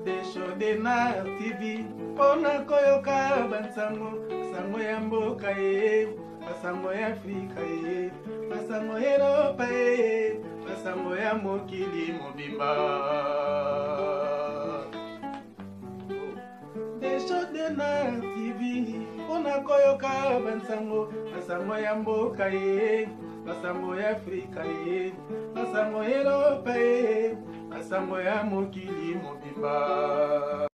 Desho Dena TV Pona koyoka bansango Sango ya mboka ye Basango ya Afrika ye Basango ya Europa ye Basango ya mokili mobimba Desho Dena TV Pona koyoka bansango Basango ya mboka ye Basango ya Afrika ye Basango ya Europa ye Basango ya mokili mobimba.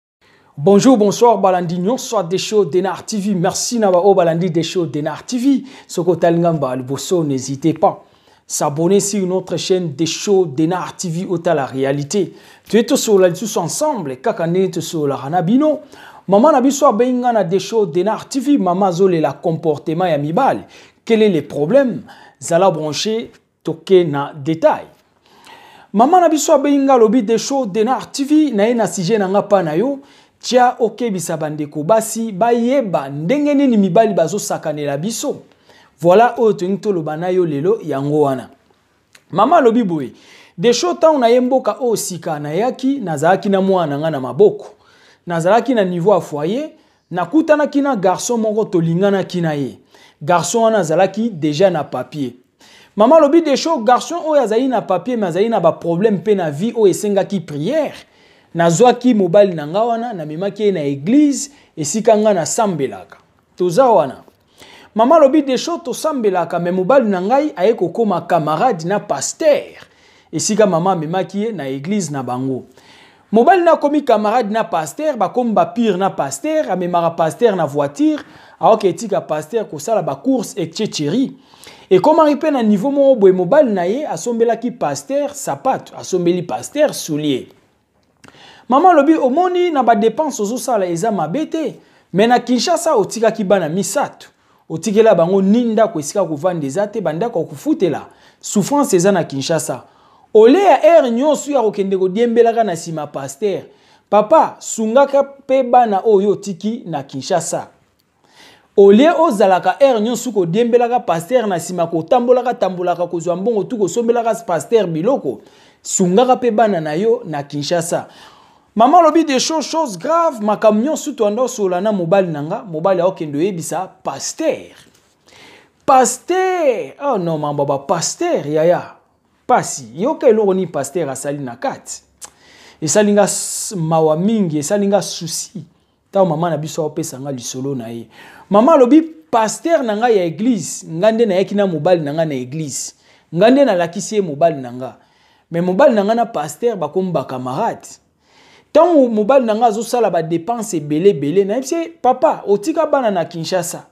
Bonjour, bonsoir, Balandinho, soit des shows Denar TV. Merci Nabao Balandi des shows Denar TV. Soko Talingamba Alboso, n'hésitez pas. S'abonner sur notre chaîne des shows Denar TV au la réalité. Tu es tous sur la tous ensemble, kakane tous sur la Hanabino. Maman Nabiso Benga na des shows Denar TV. Maman Zole la comportement ya mibal. Quel est le problème? Zala branché, toqué na détail. Maman Nabiso Benga lobi des shows Denar TV. Na ena sije na nga pa na yo. Tia oke bisabandeko basi bayeba ndenge nini mibali bazo sakanela biso. Voilà oyo toloba na yo lelo yango wana. Mama lobi boye de shota una yemboka o sika na yaki nazalaki na mwana nga na maboko. Nazalaki na niveau a foyer nakutana kina garçon moko tolingana kina ye. Garçon wana nazalaki déjà na papier. Mama lobi de show garçon oyo azali na papier mais azali na ba problème pe na vie o esengaki prière. Nazwaki mobile nanga wana na memaki na église esika nga na sambelaka toza wana mama lobi de show to sambelaka me mobile nangai aye kokoma camarade na pasteur esika mama memaki na église na bango mobile na komi camarade na pasteur ba komba pire na pasteur amemara pasteur na voiture aoke etika pasteur ko sala ba course etc. Et comme arrivé na niveau mo boy mobile na ye asombelaki pasteur sapato asombeli pasteur soulier. Maman lobi omoni na ba dépense ozo sala eza mabete mais na Kinshasa otika ki bana misato otikela bango ninda ko esika ko vande zate banda ko kufutela souffrance eza na Kinshasa ole ya nyonso ya kokende ko diembelaka na sima pasteur papa sungaka pe bana oyo tiki na Kinshasa ole ozalaka nyonso ko diembelaka pasteur na sima ko tambolaka ko zwa mbongo tu ko sombelaka pasteur biloko sungaka pe bana na yo na Kinshasa. Maman lobi des choses graves, ma camion sous ando solana mobile nanga, mobile ya okendo ebisa pasteur. Pasteur. Oh non man baba pasteur yaya. Pasi, yoka eloko ni pasteur asali na kati. Esalinga mawa mingi, esalinga souci. Ta maman na biso opesa nga lisolo na ye. Maman lobi pasteur nanga ya église, ngande na yakina mobile nanga na église. Ngande na lakisi mobile nanga. Mais mobile nanga na pasteur bakomba camarade. Tant mobile nanga zo sala ba dépense belé na yebise papa otika bana na Kinshasa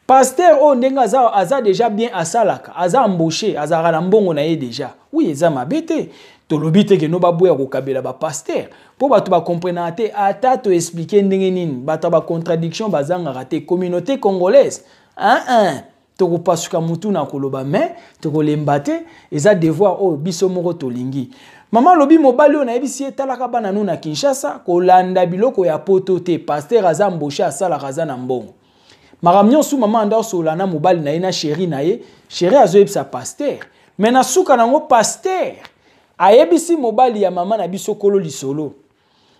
pasteur o ndenga aza déjà bien asalaka aza embauché azara na mbongo na ye déjà oui eza mabete tolobi te ke no baboya ko kabela ba pasteur po bato ba comprendre te ata to expliquer ndenge nini bato ba contradiction bazanga raté communauté congolaise toko pasuka mutu na koloba mais toko lembate eza devoir o biso moko tolingi. Maman lobi mobali na yebisi etalaka bana nu na Kinshasa ko landa biloko ya poto te pasteur aza embauché asala kaza na mbongo. Makamnyo su maman anda solana mobali na ina chéri na ye, chéri azo yebisa pasteur. Mais na suka nango pasteur ayebisi mobali ya mama na biso kolo lisolo.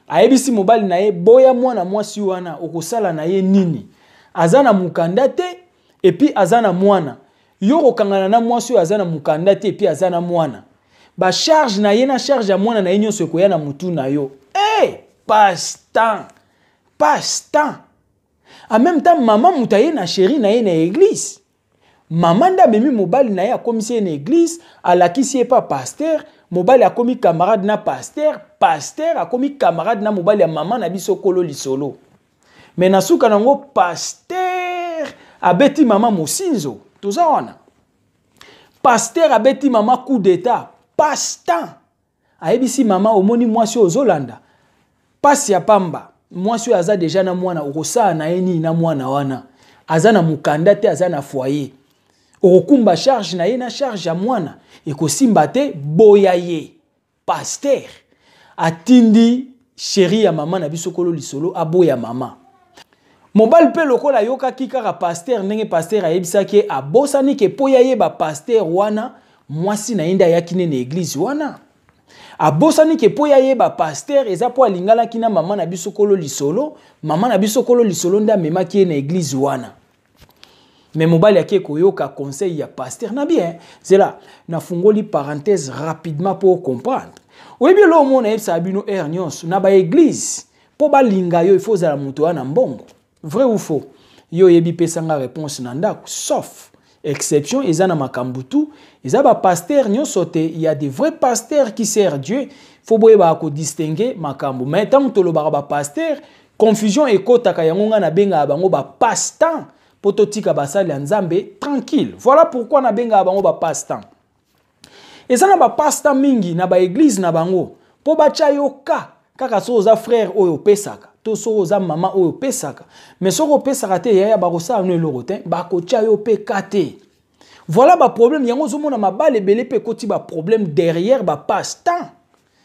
Ayebisi mobali na ye boya mwana mwasi wana okosala na ye nini. Azana mukanda te et puis azana mwana. Yo kokangana na mwasi azana mukanda te et puis azana mwana. Ba charge na ye na charge ya mwana na ye nyonso ekoya na mutu na yo. Passe-temps. En même temps, maman mutaye na chéri na ye na église. Maman nda memi mobali na ye akomisi na église, alakisi ye pa pasteur, mobali akomi camarade na pasteur, pasteur akomi camarade na mobali ya maman na biso kolo lisolo. Mais na suka nango pasteur abeti maman mosinzo. Toza wana. Pasteur abeti maman coup d'état. Passe-temps. Ayebisi mama omoni mwasi ozolanda. Pasi ya pamba. Mwasi aza deja na mwana okosa na yeni na mwana wana. Aza na mukanda te aza na foyer. Okumba charge na ye na charge ya mwana. Ekosimba te boya ye. Pasteur. Atindi chéri ya mama na biso kolo lisolo aboya mama. Mobile pe lokola yoka kikaka pasteur ndenge pasteur ayebisaki abosani ke poya ye ba pasteur wana. Mwasi na inda yakine na église wana. abosani ke po ya yeba pasteur eza po alingala kina mama na biso kolo lisolo, mama na biso kolo lisolo nda mema ki na église wana. Mais mobali yake koyoka conseil ya pasteur na bien. C'est là na fungoli parenthèse rapidement pour comprendre. Oui bien lo mona yebsa abino ernions na ba église po ba linga yo il faut za la muto wana mbongo. Vrai ou faux? Yo yebi pesanga réponse na ndako sauf exception eza na makambutu eza ba pasteur nyonso te, il y a des vrais pasteurs qui servent Dieu. Faut boyeba ko distinguer makambu. Mais tant to lo ba pasteur confusion ekotaka yango nga na benga bango ba passe-temps. Pototika basali ya nzambe tranquille. Voilà pourquoi na benga bango ba passe-temps. Et ça na ba passe-temps mingi na ba église na bango. Po ba chayoka kaka so za frère oyo pesaka. To so za mama oyo pesaka. Mais so ko pesaka te ya ba kosa no elorote ba ko chayo pe kate. Voilà ba problème yango zo mona mabale belé pe koti ba problème derrière ba passe-temps.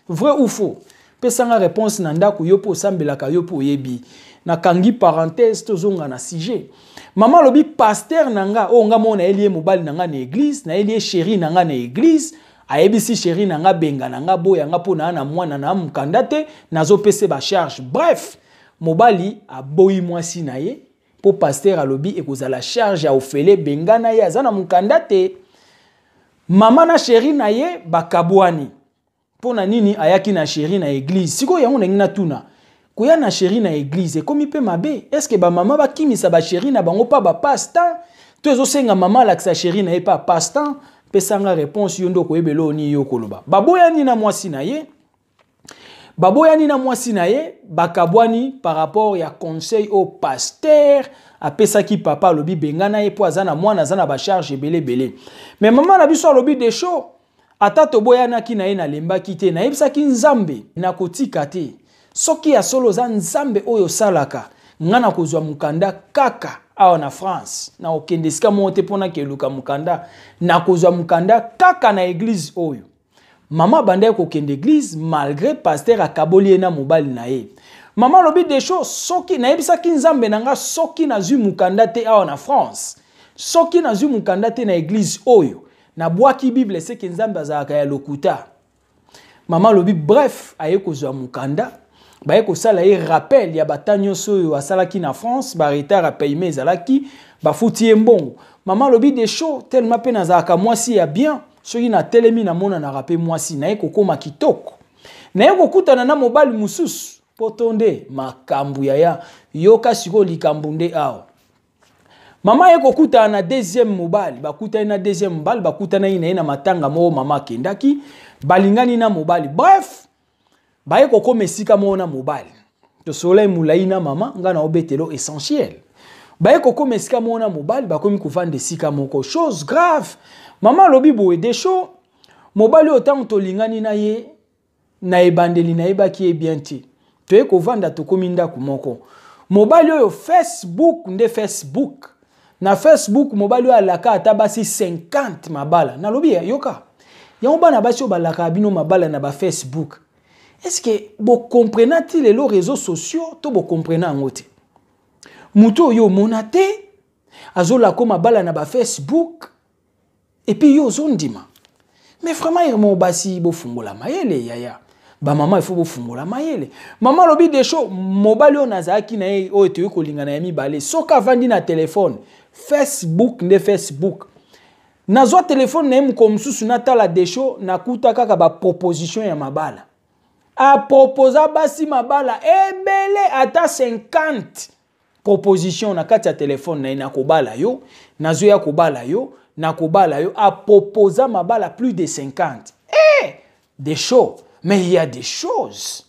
Vrai ou faux? Pesanga réponse na ndako yo po sambelaka yo po yebi. Na kangi parenthèse to zonga na sujet. Maman lobi pasteur nanga o nga mona elie mobali nanga na église na elie chéri nanga na église ayebisi chéri nanga benga nanga boya nga pona na mwana na mukanda te nazo pese ba charge. Bref, mobali aboyi mwasi na ye po pasteur alobi ekozala charge ya ofele benga na ye azana mukanda te. Mama na chéri na ye bakabwani. Pona nini ayaki na chéri na église? Siko yango na tuna. Koya na chéri na église komi pe mabe. Est-ce que ba mama ba kimisa ba chéri na bango pa ba passe-temps? To ezo senga mama la sa chéri na ye pa passe-temps? Pesanga réponse yondo ko ebelo ni yo koloba. Baboyani na mwasi na ye. Baboyani na mwasi na ye bakabwani par rapport ya conseil au pasteur apesa ki papa lobi bengana ye po azana mwana azana ba charge belé. Mais maman na biso lobi de chaud. Ata to boyana ki na ye na lemba kite na yebisa ki nzambe na kotika te. Soki ya solo za nzambe oyo salaka ngana kozwa mukanda kaka awa na France na okende sika monte pona ke luka mukanda na kozwa mukanda kaka na église oyo. Mama banda ko kende église malgré pasteur akaboli na mobali na ye. Mama lobi de choses soki na yebisa ki nzambe nanga soki na zwi mukanda te awa na France. Soki na zwi mukanda te na église oyo. Na bwaki Bible c'est que nzambe azaka ya lokuta. Mama lobi bref aye kozwa mukanda. Baye ko sala ye rappel ya batanyo soyo asalaki na France ba retard a paiement ezalaki ba futi mbongo. Mama lobi de chaud tellement pe nazaka mwasi ya bien soki na telemi na mona na rappel mwasi na ye kokoma kitoko. Na ye kokutana na mobali mususu potonde makambu ya yoka siko likambu nde awa. Mama ye kokutana na deuxième mobali bakutana na deuxième mobali bakutana ina na matanga mo mama kendaki balingani na mobali. Bref baye koko mesika mona mobile to soleil mulaina mama nga na obetelo essentiel baye koko mesika mona mobile bakomi kuvanda sika moko chose grave mama lobi boye de chaud mobile autant to lingani na ye na ebandeli na ebaki e bien ti to e kovanda to kominda kumoko mobile yo Facebook nde Facebook na Facebook mobile yo alaka atabasi 50 mabala na lobi yoka yango bana basi balaka bino mabala na ba Facebook. Est-ce que vous comprenez les réseaux sociaux? To vous comprenez en côté. Muto yo monate, azola koma bala na ba Facebook, et puis yo zondima. Mais vraiment il mo basi bo fungola mayele yaya. Ba maman il faut bo fungola mayele. Maman lobi de show mobile yo nazaki na ye o ete ko linga na yami balé. Soka vandi na téléphone. Facebook ne Facebook. Nazwa téléphone na yemu komsusu na tala de show na kuta kaka ba proposition ya mabala. A proposa basi mabala ebele ata 50 proposition na kati ya téléphone na ina kobala yo nazo ya kobala yo na kobala yo a proposa mabala plus de 50 des choses mais il y a des choses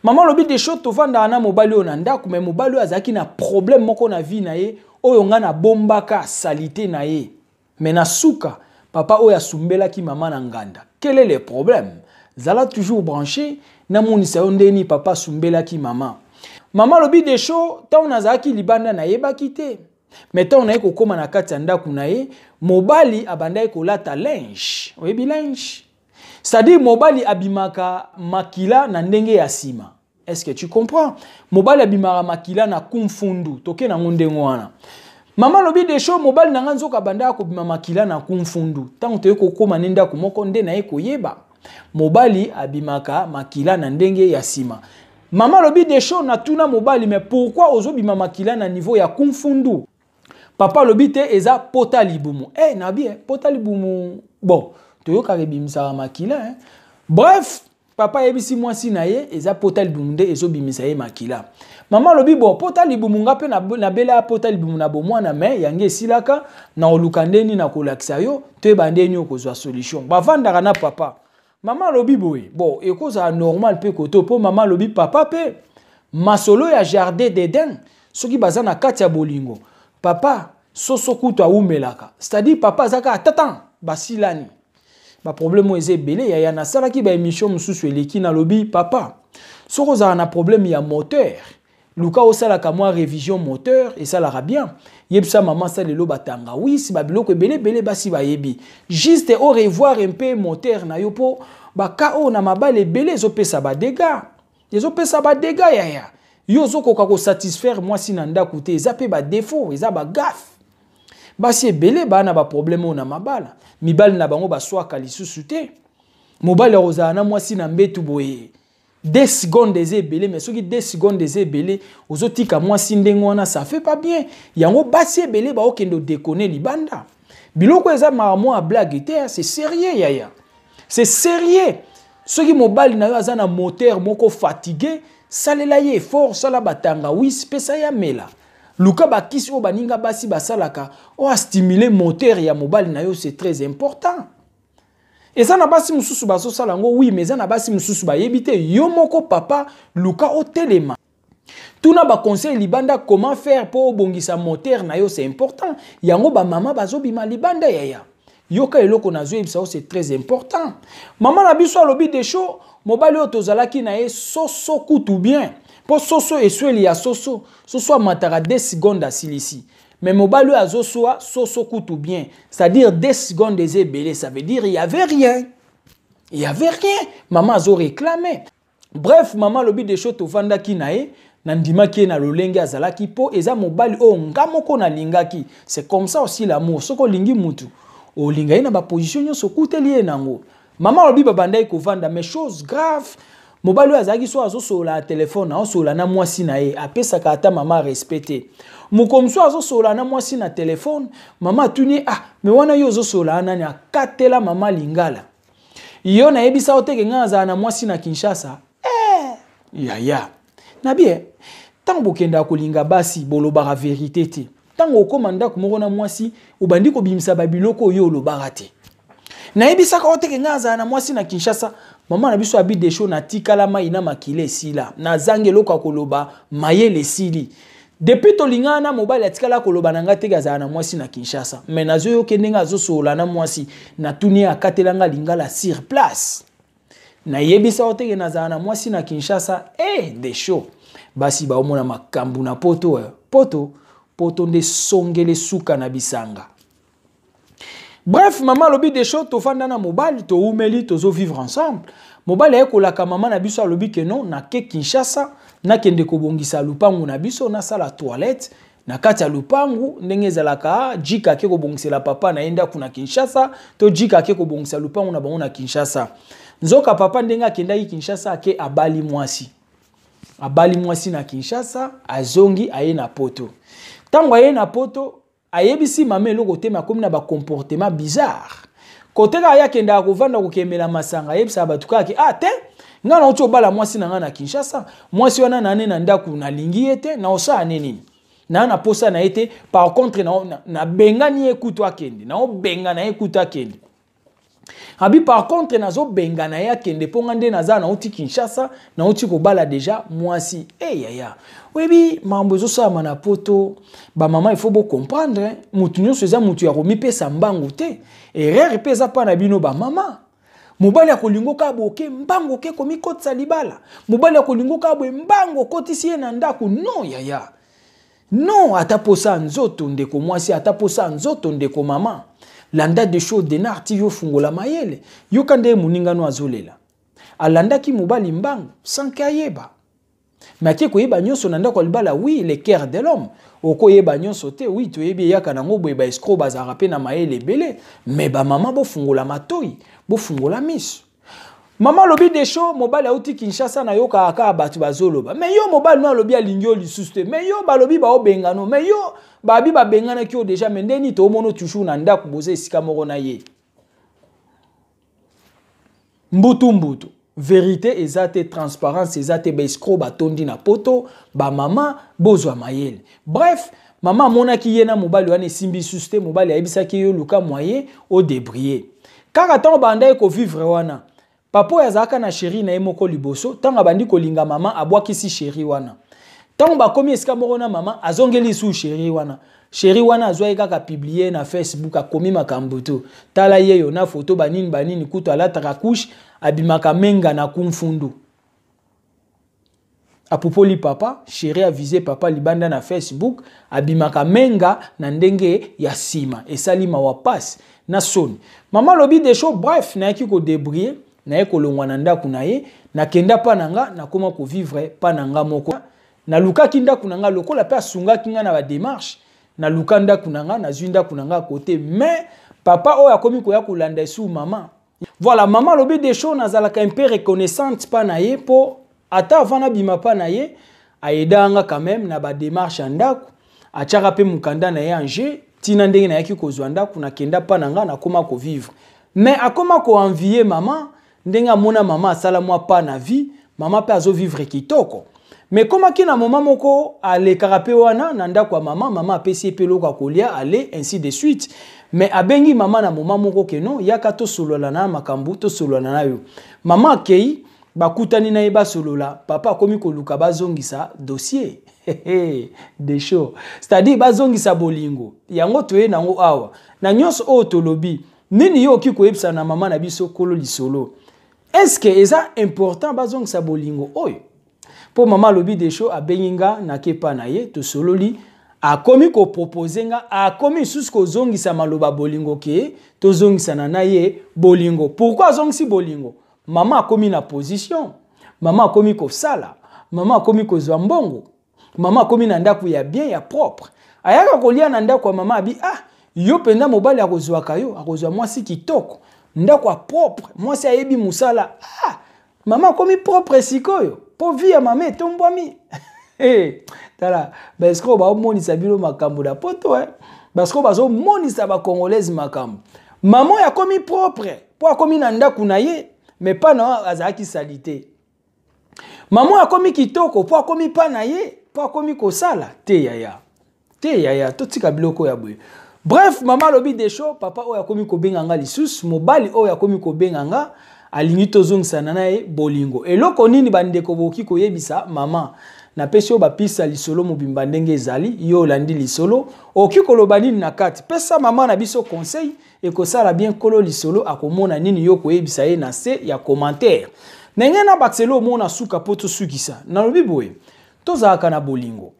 maman lobi des choses to vanda na mobali yo na ndako mais mobali yo azaki na problème moko na vie na ye oyo nga na bombaka salité na ye mais na suka papa oyo asumbela ki mama na nganda quel est le problème? Zala toujours branché na monisa ondeni papa sumbela ki mama. Mama lobi de chaud ta onazaki libanda na yeba kite. Mais ta onaye kokoma na kati ya ndako na ye mobali abandai kolata linge. Oyebi linge. C'est-à-dire mobali abimaka makila na ndenge ya sima. Est-ce que tu comprends? Mobali abimaka makila na kumfundu toke na ngondengo wana. Mama lobi de chaud mobali na nganzoka banda ko bima makila na kumfundu. Tant te kokoma nenda ko moko nde na ye koyeba. mobali abimaka makila na ndenge ya sima. Maman lobi des choses na tuna mobali, mais pourquoi ozobima makila na niveau ya kumfundu? Papa lobi te eza pota libumu. Na bien, pota libumu. Bon, toyoka rebimisa makila hein. Bref, papa yebisi mwasi na ye eza pota libumu nde ezobimisa ye makila. Maman lobi bon pota libumu ngape na bela pota libumu na bomwana me yange esilaka na oluka ndeni na kolakisa yo toyeba ndeni okozwa solution. Bavandaka na papa. Maman lobi boye bon ekoza normal pe koto po maman lobi papa pe masolo ya jardin d'Eden soki baza na kati ya bolingo. Papa soso kutu aumelaka. C'est-à-dire papa zaka atatan basilani. Ba problème eze belé ya na sala ki ba émission mususu eleki na lobi papa. Soko za na problème ya moteur. Luka osala ka moi révision moteur et ça la bien. Yebsa maman ça lelo batanga. Oui, si ba biloko belé basi ba yebi. Juste au revoir un peu moteur na yo po ba ka o na mabale belé zo pesa ba dégâts. Zo pesa ba dégâts ya. Yo zo koka ko satisfaire moi si nanda koute eza pe ba défaut, eza ba gaffe. Basi belé ba na ba problème na mabala. Mibali na bango ba soa kalisusu te. Mobali roza na moi si na mbetu boye. 2 secondes des ébélés, mais ceux qui 2 secondes des ébélés, aux autres qui moi sindengona, ça fait pas bien. Yango basi ébélé ba okendo déconner libanda. Biloko eza maramo a blague te, c'est sérieux yaya. C'est sérieux. Ceux qui mobile na yo azana moteur moko fatigué, salela ye effort, sala batanga wis pesa ya mela. Luka bakisi o baninga basi basalaka, o a stimuler moteur ya mobile na yo, c'est très important. Et ça n'a pas si mususu baso salango oui mais ça n'a pas si mususu ba yebite yo moko papa luka o telema. Tuna ba conseil libanda comment faire pour bongisa moteur na yo c'est important. Yango ba mama bazo bima libanda yaya. Yoka eloko na zo ebisa c'est très important. Maman na biso lobi des choses mobali o tozalaki na ye soso kutu bien. Po soso esweli ya soso matara 2 secondes asilisi. Mais mobali azo soa soso kutu bien. C'est-à-dire 2 secondes des ébélés. Ça veut dire il y avait rien. Il y avait rien. Maman azo réclamé. Bref, maman lobi des choses tovanda ki nae. Nandima ki na lolenge azalaki po. Eza mobali o ngamoko na lingaki. C'est comme ça aussi l'amour. Soko lingi mutu. O linga ina ba position nyoso kuteli nango. Maman lobi babandai kovanda. Mais chose grave. Mobali azaki so azo sola téléphone. Azo sola na mwasi nae. Apesa kata maman respecté. Mukomso azo sola na mwasi na telefone, mama tuni me wana yo zo sola anani akatela mama lingala. Iyo na yebisa oteke ngaza na mwasi na Kinshasa. Ya. Na bien, tango bokenda kolinga basi bolobara vérité te. Tango okomanda komoko na mwasi, obandi ko bimisa babiloko yo lobara te. Na yebisa ka oteke ngaza na mwasi na Kinshasa, mama na biso abi desho na tikala mai na makile sila. Na zange loka koloba mayele sili. Depuis tolingana mobile atikala koloba nanga tegaza na mwasi na Kinshasa. Mais nazo yo kendenga zo sola na mwasi na tuni akatelanga lingala sur place. Na yebisa otege na za na mwasi na Kinshasa des shows. Basi ba omona makambu na poto nde songele suka na bisanga. Bref, maman lobi des shows to fanda na mobile to umeli tozo vivre ensemble. Mobile ekolaka maman na biso lobi ke non na ke Kinshasa. Na kende kobongisa lupangu na biso na sala toilette na kati ya lupangu ndenge ezalaka jika ke kobongisela papa na enda kuna Kinshasa to jika ke kobongisa lupangu na bango na Kinshasa. Nzoka papa ndenge akendaki Kinshasa ke abali mwasi na Kinshasa azongi aye na poto. Tango aye na poto ayebisi mama eloko te makomi na ba comportement bizarre. Koteka aya kenda kovanda kokemela masanga yebisa batuka ke te ngana ocho bala mwasi na ngana Kinshasa mwasi wana nane na ndaku na lingi ete na osa nini na posa na ete par contre na bengani ekutu akende na obenga na ekutu akende abi par contre na zo benga na ya kende ponga nde na za na oti Kinshasa na oti ko bala déjà mwasi yaya webi mambo zo sa mana poto ba mama il faut bo comprendre mutu nyonso eza mutu ya komi pesa mbangu te erreur pesa pa na bino ba mama. Mobali ya kolingo kabo ke mbango ke komi kotsa libala. Mobali ya kolingo kabo mbango kotisi ye na ndaku. Non yaya. Non ataposa nzoto ndeko mwasi ataposa nzoto ndeko mama. Landa de show denar TV fungola mayele. Yokande muningano azolela. Alanda ki mobali mbango sans kayeba. Mais ko yeba nyonso na ndako libala oui le cœur de l'homme. Oko yeba nyonso te oui to yebi yaka na ngobo ba escroc bazara pe na mayele belé. Mais ba mama bo fungola matoi. Bo fungola miso. Maman lobi des shows, mobile a outi Kinshasa na yo kaka batu bazoloba. Mais yo mobile no lobi a lingyo li suste. Mais yo ba lobi ba obengano. Mais yo babi ba bengana ki yo déjà mendeni to mono toujours na ndako boze esika moko na ye. Mbutu mbutu. Vérité ezate transparence ezate ba escroc ba tondi na poto ba mama bozwa mayele. Bref, maman mona ki yena mobile wane simbi suste mobile ayebisa ki yo luka moyen au débrier. Kaka tan banda ko vivre wana. Papa yazaka na chéri na emoko liboso tanga bandi kolinga mama abwakisi chéri wana. Tanga ba komi esika moko na mama azongeli su chéri wana. Chéri wana azwa kaka publier na Facebook akomi makambo to. Tala yeyo na photo banini kuto alata couche abimaka menga na kumfundu. Apopoli papa, chéri a visé papa libanda na Facebook abimaka menga na ndenge ya sima esali mawapasi na soni. Mama lobi des choses bref na yaki ko débrier. Na eko longwana ndaku na ye na kenda pa nanga na koma ko vivre pa nanga moko na luka kinda kunanga lokola pe asunga kinga na ba démarche na luka ndaku nanga na zwinda kunanga côté mais papa oya komi ko ya kolanda sou maman voilà maman lobi des choses nazalaka un peu reconnaissante pa na ye po ata avant na bima pa na ye aidanga quand même na ba démarche ndaku achaka pe mukanda na ye anje tina ndenge na yaki ko zwanda kuna kenda pa nanga na koma ko vivre mais akoma ko envier maman ndenga mona mama asala mwa pa na vie mama pe azo vivre kitoko mais koma ki na mama moko ale karape wana na ndako ya mama apesi pe loka kolia ale ainsi de suite mais abengi mama na mama moko keno yaka to solola na makambu to solola na yo mama kei bakutani na yeba solola papa komi ko luka bazongisa dossier des shows c'est-à-dire bazongisa bolingo yango toye nango awa na nyonso o tolobi nini yo ki koyebisa na mama na biso kolo lisolo. Est-ce que c'est important bazong sa bolingo oyo? Pour maman lobi des shows a beninga na kepa na ye to sololi a komi ko proposer nga a komi sous ko zongi sa maloba bolingo ke to zongi sa na ye bolingo. Pourquoi zongi si bolingo? Maman a komi na position. Maman a komi ko sala. Maman a komi ko zwambongo. Maman a komi na ndaku ya bien ya propre. Ayaka kolia na ndaku kwa mama abi yo penda mobali akozwa kayo akozwa mwasi kitoko. Ndako propre, moi c'est ayebi musala. Maman komi propre sikoyo. Po via mame tombwami. Tala, parce que ba moni sabilo makambo da poto Parce que bazo moni sa ba congolaise makambo. Maman ya komi propre, po komi na ndaku na ye, mais pas na azaki salité. Maman ya komi kitoko, po komi pa na ye, po komi kosala te yaya. Te yaya, to tika biloko ya boye. Bref, maman lobi des shows, papa oya komi ko benganga lisusu, mobali oya komi ko benganga alingi tozongisa na ye bolingo. Eloko nini bandeko boki koyebisa maman na pesi ba pisa lisolo mobimba ndenge ezali yo landi lisolo oki koloba nini na kati pesa maman na biso conseil e ko sala bien kolo lisolo akomona nini yo koyebisa ye na se ya commentaire. Nenge na bakselo mona suka poto sukisa. Na lobi boye tozaka na bolingo.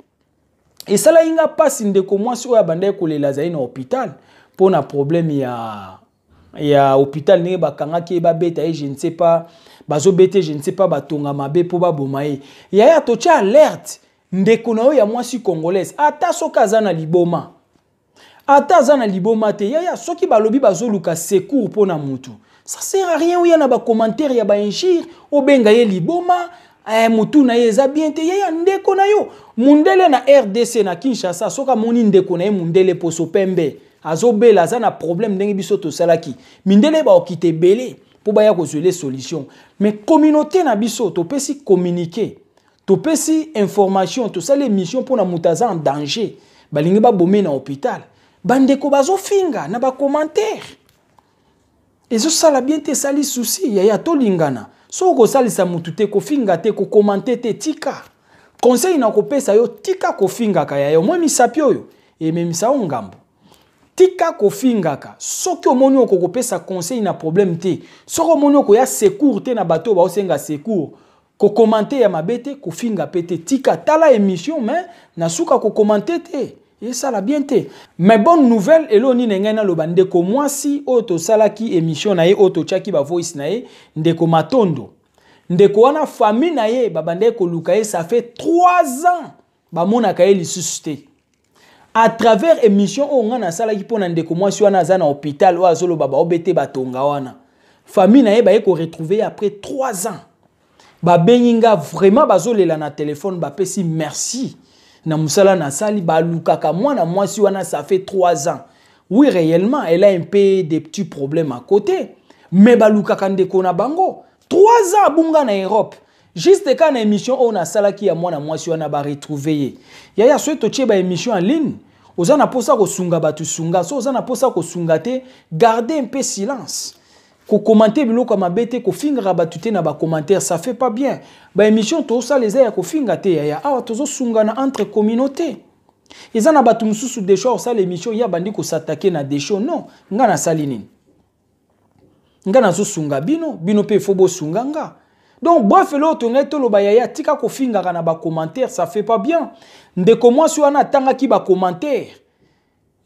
Et ça là inga passe ndeko mwasi oya banda kolela za na hôpital pour na problème ya hôpital ne bakanga ki ba beta je ne sais pas bazo bete je ne sais pas batonga mabe po ba bomaye ya to cha alerte ndeko na ya mwasi congolaise ata soka zana liboma te ya soki balobi bazo luka secours pour na mutu ça sert à rien oya na ba commentaire ya ba injure obenga ye liboma mutu na ye eza bien te ya ndeko na yo mundele na RDC na Kinshasa soka moni ndeko na ye mundele poso pembe azobela za na problème ndenge biso to salaki mindele ba okite belé pour ba ya kozwele solution mais communauté na biso to pesi communiquer to pesi information to sala mission pour na mutaza en danger balingi ba bomé na hôpital bandeko bazo finga na ba commentaire ezo sala bien te sali souci ya to lingana so ko salisa mutu te ko finga te ko commenter te tika conseil na ko pesa yo tika ko finga ka ya yo moi misapio yo e memisa ngambo tika ko finga ka soki omoni oko ko pesa conseil na problème te soko omoni oko ya secours te na bato ba osenga secours ko commenter ya mabete ko finga pete tika tala émission mais na suka ko commenter te et ça la bien te mais bonne nouvelle eloni nengena lo bandeko mwasi oto salaki émission na ye oto chaki ba voice na ye ndeko matondo ndeko wana famille na ye babande ko luka ye ça fait 3 ans ba mona ka ye lisuste à travers émission on a salaki pona ndeko mwasi wana za na hôpital o azolo baba obete batonga wana famille na ye ba ko retrouver après 3 ans. Ba benginga vraiment bazolela na téléphone ba pesi merci. Na musala na sali ba lukaka mwana mwasi wana ça fait 3 ans. Oui réellement elle a un peu des petits problèmes à côté. Mais ba lukaka ndeko na bango 3 ans bunga na Europe. Juste quand na émission on a sala ki ya mwana mwasi wana ba retrouver. Yaya souhaite tie ba émission en ligne. Ozana posa ko sunga batu sunga so ozana posa ko sunga te garder un peu silence. Ko commenter biloko mabete ko fingra batute na ba commentaire ça fait pas bien. Ba émission to ça les ya ko finga te yaya awa tozo sunga na entre communauté. Ezana batu mususu de show ça l'émission ya bandi ko s'attaquer na des shows non nga na salinini. Nga na zo sunga bino pe fobo sunga nga. Donc bref l'autre ngeto lo ba yaya tika ko finga na ba commentaire ça fait pas bien. Ndeko mwasi wana tanga ki ba commentaire.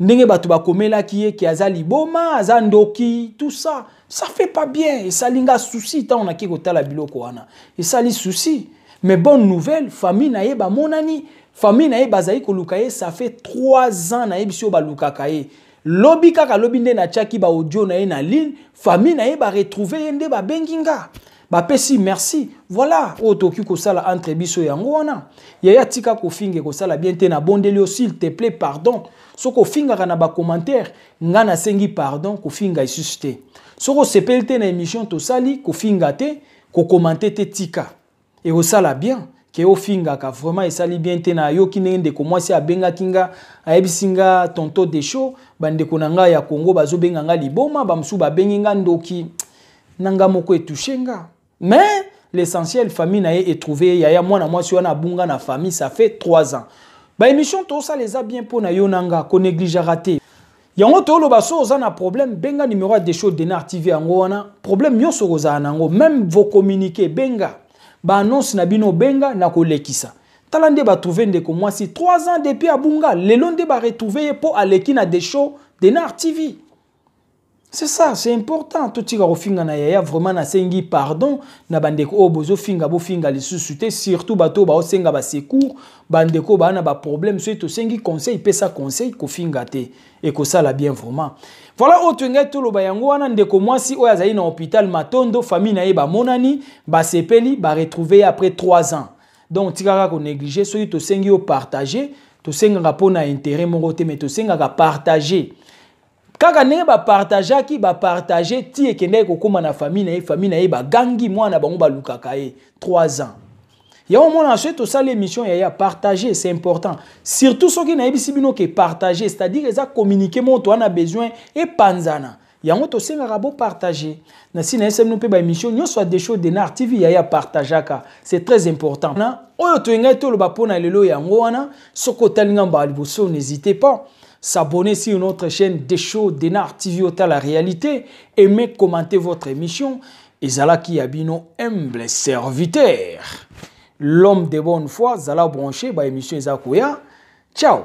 Ndenge batu ba komela ki ki azali boma, azandoki, tout ça, ça fait pas bien. Et ça linga souci tant on a ki ko tala biloko wana. Et ça li souci. Mais bonne nouvelle, famille na ye ba monani, famille na ye bazai ko lukaye, ça fait 3 ans na ye biso ba lukakaye. Lobi kaka lobi nde na tchaki ba audio na ye na ligne, famille na ye ba retrouver nde ba benginga. Ba pesi merci. Voilà, otoki ko sala entre biso yango wana. Yaya tika ko finge ko sala bien te na bondelio s'il te plaît pardon. Soko finga na ba commentaire, nga na sengi pardon ko finga isuste. Soko sepelte na émission to sali ko finga te, ko commenter te tika. Et o sala bien ke o finga ka vraiment esali bien te na yo kinende ko mwasi abenga kinga ayebisinga tonto de show bande ko nanga ya Congo bazo benga nga liboma ba msu ba benginga ndoki nanga moko etushenga. Mais l'essentiel famille na est trouvé yaya mwana mwasi wana bunga na famille ça fait 3 ans. Ba émission to ça les a bien pour na yo nanga ko néglige raté. Yango to lo baso ozana problème benga numéro des shows de Nar TV yango wana problème nyoso kozana nango même vos communiqués benga ba annonce na bino benga na ko lekisa. Talande ba trouver ndeko mwasi 3 ans depuis abunga lelo nde ba retrouver po aleki na des shows de Nar TV. C'est ça, c'est important. Tout tika ko finga na yaya vraiment na sengi pardon na bandeko o bozo finga bo finga lisusuté surtout bato ba o senga ba secours bandeko ba na ba problème so to sengi conseil pesa conseil ko finga te et ko sala bien vraiment. Voilà autre ngeto lo ba yango wana ndeko mwasi o yazali na hôpital Matondo famille na ye ba monani ba sepeli ba retrouver après 3 ans. Donc tika ko négliger so to sengi o partager to senga po na intérêt mon côté mais to senga ka partager. Kaka nenge ba partager ti ekende ko koma na famille na ye ba gangi mwana bango ba lukaka ye 3 ans. Ya au moins ensuite to ça l'émission ya partager c'est important. Surtout ceux qui na yebisi bino ke partager c'est-à-dire ça communiquer mon to a besoin et panzana. Ya ngo to senga rabo partager. Na si na SM no pe ba émission nyo soit des shows de Nar TV ya partagaka. C'est très important. Na oyo to ngai to lo ba pona lelo yango wana soko talinga ba liboso n'hésitez pas. S'abonner sur notre chaîne des shows de Nar TV Ota la réalité. Aimez, commentez votre émission. Et Zalaki Abino, humble serviteur. L'homme de bonne foi, Zala branché, ba émission Zakuya. Ciao.